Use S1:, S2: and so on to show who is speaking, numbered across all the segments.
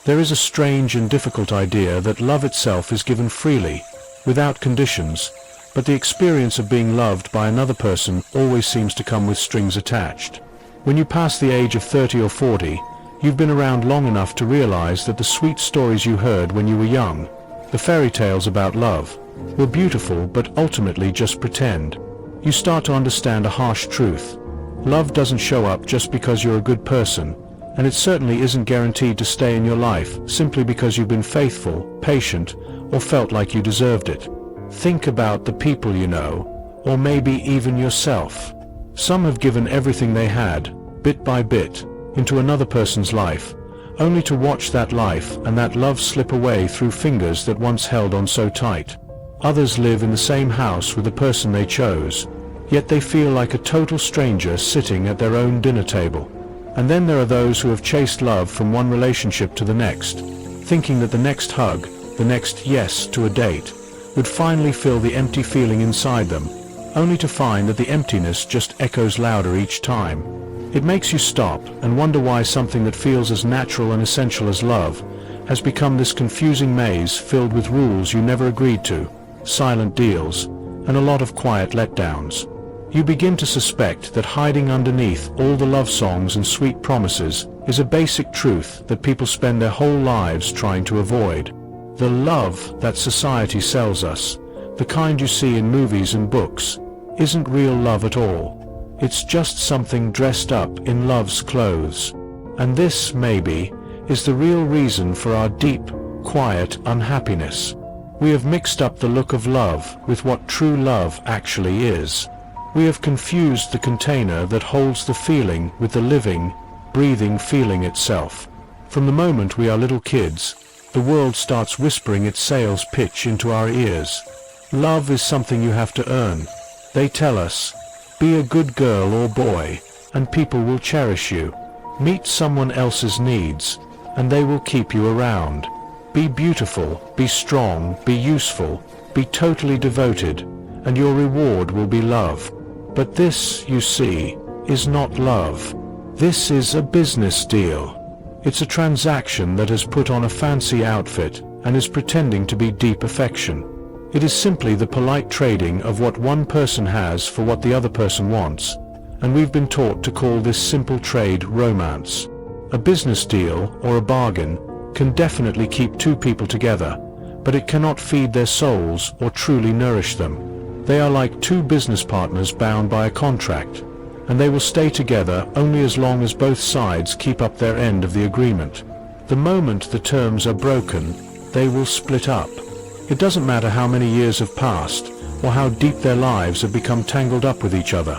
S1: There is a strange and difficult idea that love itself is given freely, without conditions, but the experience of being loved by another person always seems to come with strings attached. When you pass the age of 30 or 40, you've been around long enough to realize that the sweet stories you heard when you were young, the fairy tales about love, were beautiful but ultimately just pretend. You start to understand a harsh truth. Love doesn't show up just because you're a good person, and it certainly isn't guaranteed to stay in your life simply because you've been faithful, patient, or felt like you deserved it. Think about the people you know, or maybe even yourself. Some have given everything they had, bit by bit, into another person's life, only to watch that life and that love slip away through fingers that once held on so tight. Others live in the same house with the person they chose, yet they feel like a total stranger sitting at their own dinner table. And then there are those who have chased love from one relationship to the next, thinking that the next hug, the next yes to a date, would finally fill the empty feeling inside them, only to find that the emptiness just echoes louder each time. It makes you stop and wonder why something that feels as natural and essential as love has become this confusing maze filled with rules you never agreed to, silent deals, and a lot of quiet letdowns. You begin to suspect that hiding underneath all the love songs and sweet promises is a basic truth that people spend their whole lives trying to avoid. The love that society sells us, the kind you see in movies and books, isn't real love at all. It's just something dressed up in love's clothes. And this, maybe, is the real reason for our deep, quiet unhappiness. We have mixed up the look of love with what true love actually is. We have confused the container that holds the feeling with the living, breathing feeling itself. From the moment we are little kids, the world starts whispering its sales pitch into our ears. Love is something you have to earn. They tell us, be a good girl or boy, and people will cherish you. Meet someone else's needs, and they will keep you around. Be beautiful, be strong, be useful, be totally devoted, and your reward will be love. But this, you see, is not love. This is a business deal. It's a transaction that has put on a fancy outfit and is pretending to be deep affection. It is simply the polite trading of what one person has for what the other person wants, and we've been taught to call this simple trade romance. A business deal, or a bargain, can definitely keep two people together, but it cannot feed their souls or truly nourish them. They are like two business partners bound by a contract, and they will stay together only as long as both sides keep up their end of the agreement. The moment the terms are broken, they will split up. It doesn't matter how many years have passed, or how deep their lives have become tangled up with each other.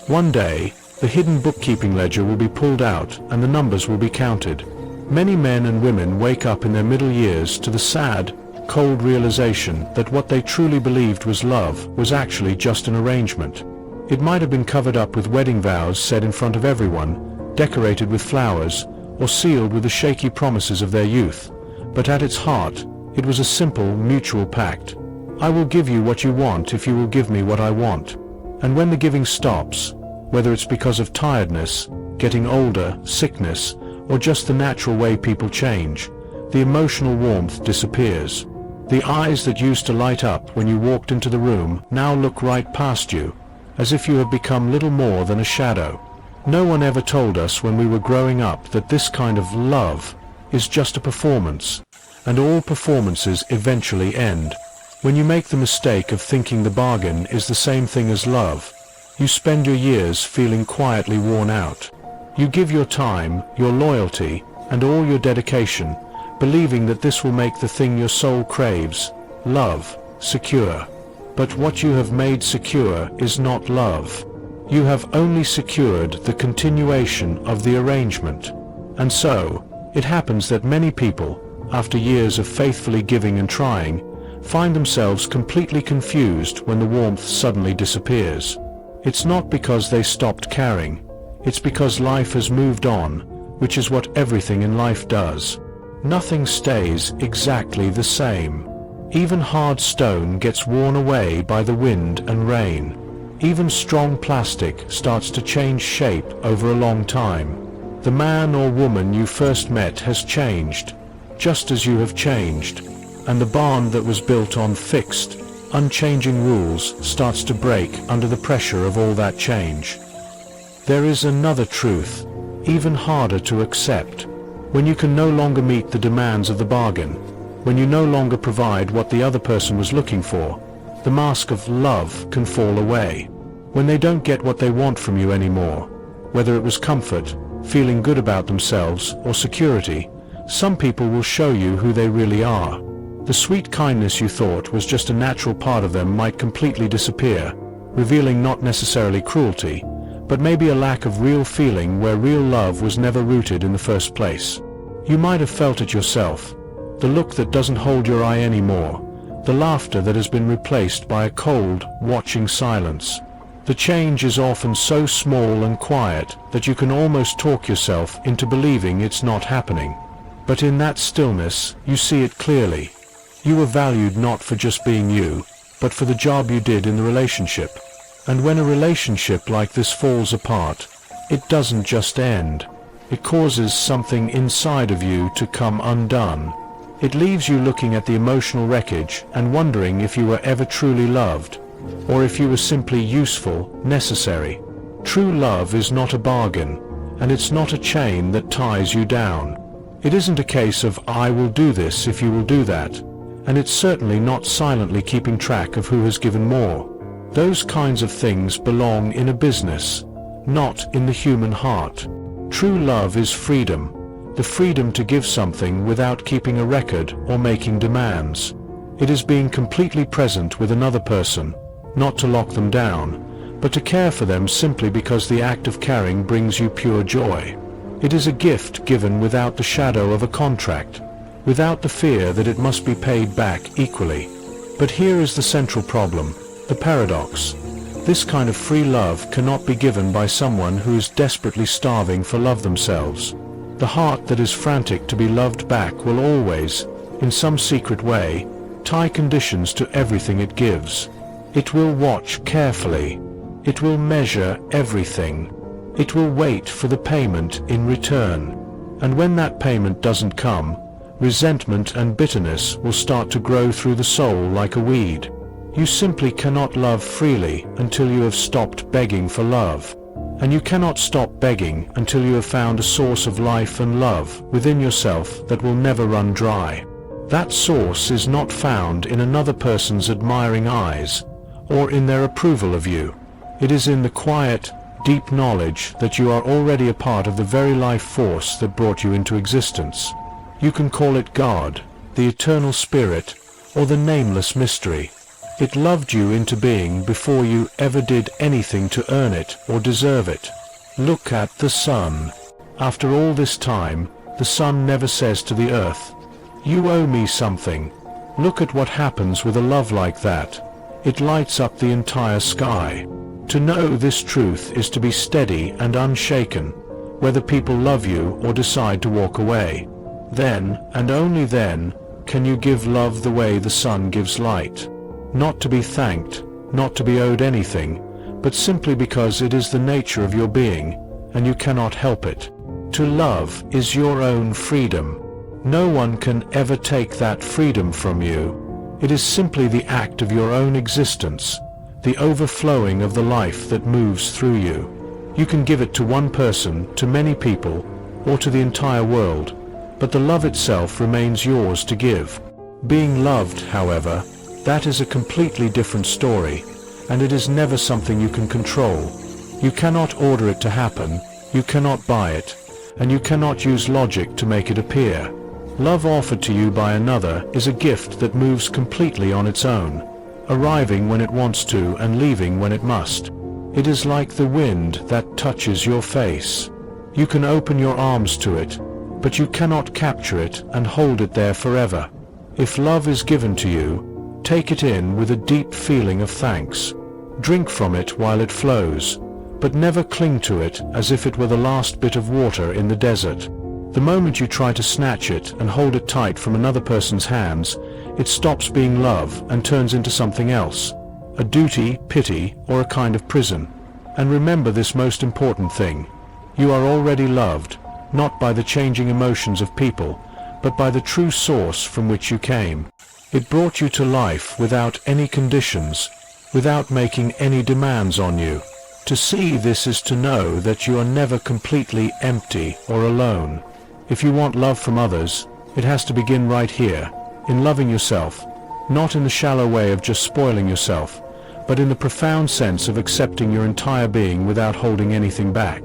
S1: One day, the hidden bookkeeping ledger will be pulled out and the numbers will be counted. Many men and women wake up in their middle years to the sad, cold realization that what they truly believed was love was actually just an arrangement. It might have been covered up with wedding vows said in front of everyone, decorated with flowers, or sealed with the shaky promises of their youth, but at its heart, it was a simple, mutual pact. I will give you what you want if you will give me what I want. And when the giving stops, whether it's because of tiredness, getting older, sickness, or just the natural way people change, the emotional warmth disappears. The eyes that used to light up when you walked into the room now look right past you, as if you have become little more than a shadow. No one ever told us when we were growing up that this kind of love is just a performance, and all performances eventually end. When you make the mistake of thinking the bargain is the same thing as love, you spend your years feeling quietly worn out. You give your time, your loyalty, and all your dedication, believing that this will make the thing your soul craves, love, secure. But what you have made secure is not love. You have only secured the continuation of the arrangement. And so, it happens that many people, after years of faithfully giving and trying, find themselves completely confused when the warmth suddenly disappears. It's not because they stopped caring. It's because life has moved on, which is what everything in life does. Nothing stays exactly the same. Even hard stone gets worn away by the wind and rain. Even strong plastic starts to change shape over a long time. The man or woman you first met has changed. just as you have changed, and the barn that was built on fixed, unchanging rules starts to break under the pressure of all that change. There is another truth, even harder to accept. When you can no longer meet the demands of the bargain, when you no longer provide what the other person was looking for, the mask of love can fall away. When they don't get what they want from you anymore, whether it was comfort, feeling good about themselves, or security, some people will show you who they really are. The sweet kindness you thought was just a natural part of them might completely disappear, revealing not necessarily cruelty, but maybe a lack of real feeling where real love was never rooted in the first place. You might have felt it yourself, the look that doesn't hold your eye anymore, the laughter that has been replaced by a cold, watching silence. The change is often so small and quiet that you can almost talk yourself into believing it's not happening. But in that stillness, you see it clearly. You were valued not for just being you, but for the job you did in the relationship. And when a relationship like this falls apart, it doesn't just end. It causes something inside of you to come undone. It leaves you looking at the emotional wreckage and wondering if you were ever truly loved, or if you were simply useful, necessary. True love is not a bargain, and it's not a chain that ties you down. It isn't a case of "I will do this if you will do that," and it's certainly not silently keeping track of who has given more. Those kinds of things belong in a business, not in the human heart. True love is freedom, the freedom to give something without keeping a record or making demands. It is being completely present with another person, not to lock them down, but to care for them simply because the act of caring brings you pure joy. It is a gift given without the shadow of a contract, without the fear that it must be paid back equally. But here is the central problem, the paradox. This kind of free love cannot be given by someone who is desperately starving for love themselves. The heart that is frantic to be loved back will always, in some secret way, tie conditions to everything it gives. It will watch carefully. It will measure everything. It will wait for the payment in return. And when that payment doesn't come, resentment and bitterness will start to grow through the soul like a weed. You simply cannot love freely until you have stopped begging for love. And you cannot stop begging until you have found a source of life and love within yourself that will never run dry. That source is not found in another person's admiring eyes, or in their approval of you. It is in the quiet, deep knowledge that you are already a part of the very life force that brought you into existence. You can call it God, the eternal spirit, or the nameless mystery. It loved you into being before you ever did anything to earn it or deserve it. Look at the sun. After all this time, the sun never says to the earth, "You owe me something." Look at what happens with a love like that. It lights up the entire sky. To know this truth is to be steady and unshaken, whether people love you or decide to walk away. Then, and only then, can you give love the way the sun gives light. Not to be thanked, not to be owed anything, but simply because it is the nature of your being, and you cannot help it. To love is your own freedom. No one can ever take that freedom from you. It is simply the act of your own existence, the overflowing of the life that moves through you. You can give it to one person, to many people, or to the entire world, but the love itself remains yours to give. Being loved, however, that is a completely different story, and it is never something you can control. You cannot order it to happen, you cannot buy it, and you cannot use logic to make it appear. Love offered to you by another is a gift that moves completely on its own, arriving when it wants to and leaving when it must. It is like the wind that touches your face. You can open your arms to it, but you cannot capture it and hold it there forever. If love is given to you, take it in with a deep feeling of thanks. Drink from it while it flows, but never cling to it as if it were the last bit of water in the desert. The moment you try to snatch it and hold it tight from another person's hands, it stops being love and turns into something else, a duty, pity, or a kind of prison. And remember this most important thing. You are already loved, not by the changing emotions of people, but by the true source from which you came. It brought you to life without any conditions, without making any demands on you. To see this is to know that you are never completely empty or alone. If you want love from others, it has to begin right here, in loving yourself, not in the shallow way of just spoiling yourself, but in the profound sense of accepting your entire being without holding anything back.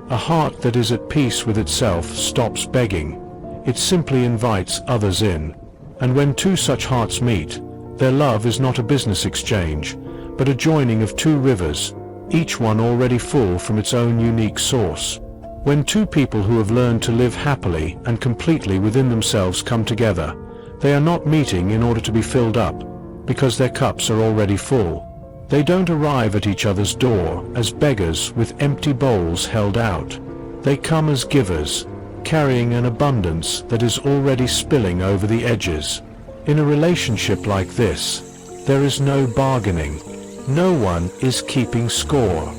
S1: A heart that is at peace with itself stops begging. It simply invites others in. And when two such hearts meet, their love is not a business exchange, but a joining of two rivers, each one already full from its own unique source. When two people who have learned to live happily and completely within themselves come together, they are not meeting in order to be filled up, because their cups are already full. They don't arrive at each other's door as beggars with empty bowls held out. They come as givers, carrying an abundance that is already spilling over the edges. In a relationship like this, there is no bargaining. No one is keeping score.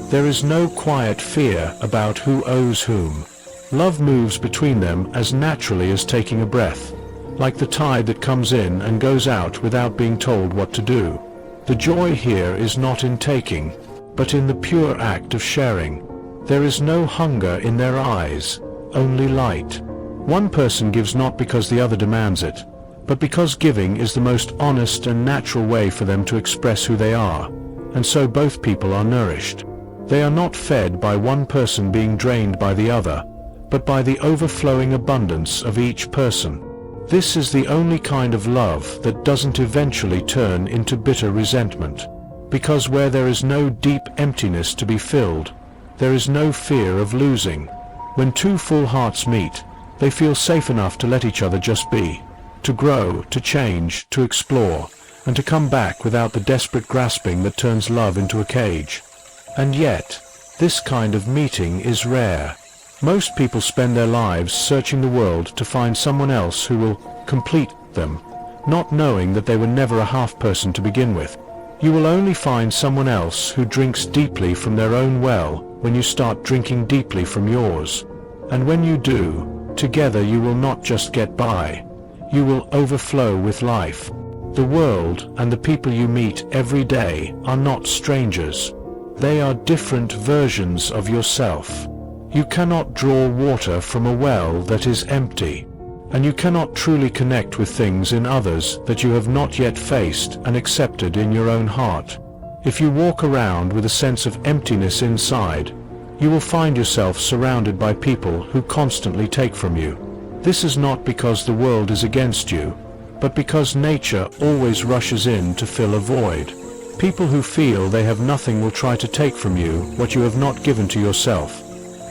S1: There is no quiet fear about who owes whom. Love moves between them as naturally as taking a breath, like the tide that comes in and goes out without being told what to do. The joy here is not in taking, but in the pure act of sharing. There is no hunger in their eyes, only light. One person gives not because the other demands it, but because giving is the most honest and natural way for them to express who they are, and so both people are nourished. They are not fed by one person being drained by the other, but by the overflowing abundance of each person. This is the only kind of love that doesn't eventually turn into bitter resentment, because where there is no deep emptiness to be filled, there is no fear of losing. When two full hearts meet, they feel safe enough to let each other just be, to grow, to change, to explore, and to come back without the desperate grasping that turns love into a cage. And yet, this kind of meeting is rare. Most people spend their lives searching the world to find someone else who will complete them, not knowing that they were never a half-person to begin with. You will only find someone else who drinks deeply from their own well when you start drinking deeply from yours. And when you do, together you will not just get by. You will overflow with life. The world and the people you meet every day are not strangers. They are different versions of yourself. You cannot draw water from a well that is empty, and you cannot truly connect with things in others that you have not yet faced and accepted in your own heart. If you walk around with a sense of emptiness inside, you will find yourself surrounded by people who constantly take from you. This is not because the world is against you, but because nature always rushes in to fill a void. People who feel they have nothing will try to take from you what you have not given to yourself,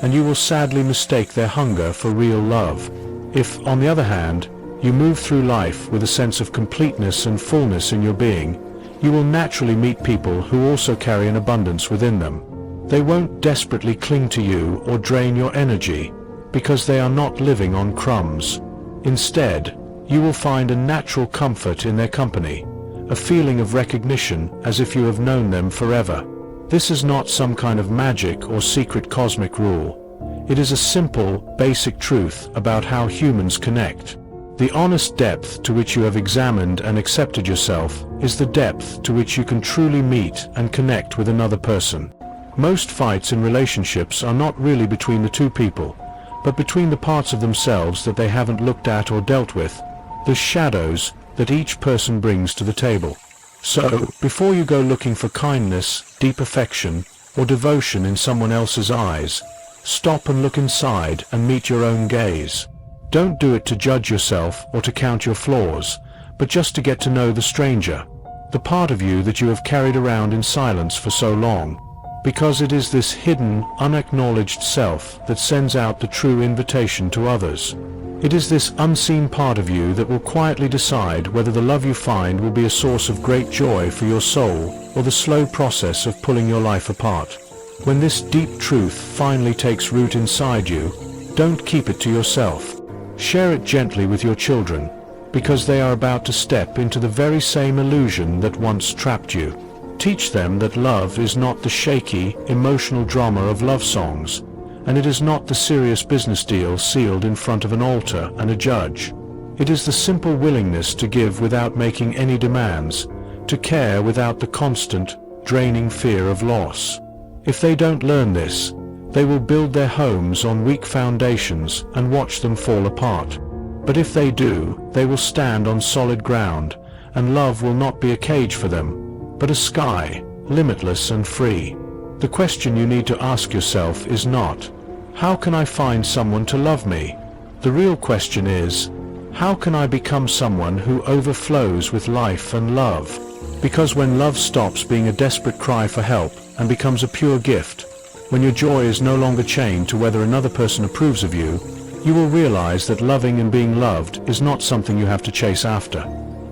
S1: and you will sadly mistake their hunger for real love. If, on the other hand, you move through life with a sense of completeness and fullness in your being, you will naturally meet people who also carry an abundance within them. They won't desperately cling to you or drain your energy, because they are not living on crumbs. Instead, you will find a natural comfort in their company, a feeling of recognition as if you have known them forever. This is not some kind of magic or secret cosmic rule. It is a simple, basic truth about how humans connect. The honest depth to which you have examined and accepted yourself is the depth to which you can truly meet and connect with another person. Most fights in relationships are not really between the two people, but between the parts of themselves that they haven't looked at or dealt with, the shadows that each person brings to the table. So, before you go looking for kindness, deep affection, or devotion in someone else's eyes, stop and look inside and meet your own gaze. Don't do it to judge yourself or to count your flaws, but just to get to know the stranger, the part of you that you have carried around in silence for so long, because it is this hidden, unacknowledged self that sends out the true invitation to others. It is this unseen part of you that will quietly decide whether the love you find will be a source of great joy for your soul or the slow process of pulling your life apart. When this deep truth finally takes root inside you, don't keep it to yourself. Share it gently with your children, because they are about to step into the very same illusion that once trapped you. Teach them that love is not the shaky, emotional drama of love songs, and it is not the serious business deal sealed in front of an altar and a judge. It is the simple willingness to give without making any demands, to care without the constant, draining fear of loss. If they don't learn this, they will build their homes on weak foundations and watch them fall apart. But if they do, they will stand on solid ground, and love will not be a cage for them, but a sky, limitless and free. The question you need to ask yourself is not, how can I find someone to love me? The real question is, how can I become someone who overflows with life and love? Because when love stops being a desperate cry for help and becomes a pure gift, when your joy is no longer chained to whether another person approves of you, you will realize that loving and being loved is not something you have to chase after.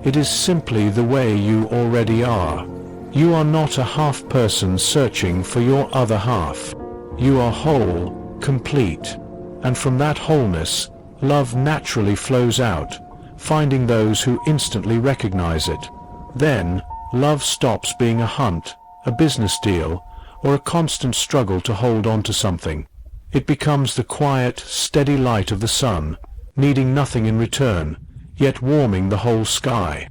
S1: It is simply the way you already are. You are not a half person searching for your other half. You are whole, complete, and from that wholeness, love naturally flows out, finding those who instantly recognize it. Then, love stops being a hunt, a business deal, or a constant struggle to hold on to something. It becomes the quiet, steady light of the sun, needing nothing in return, yet warming the whole sky.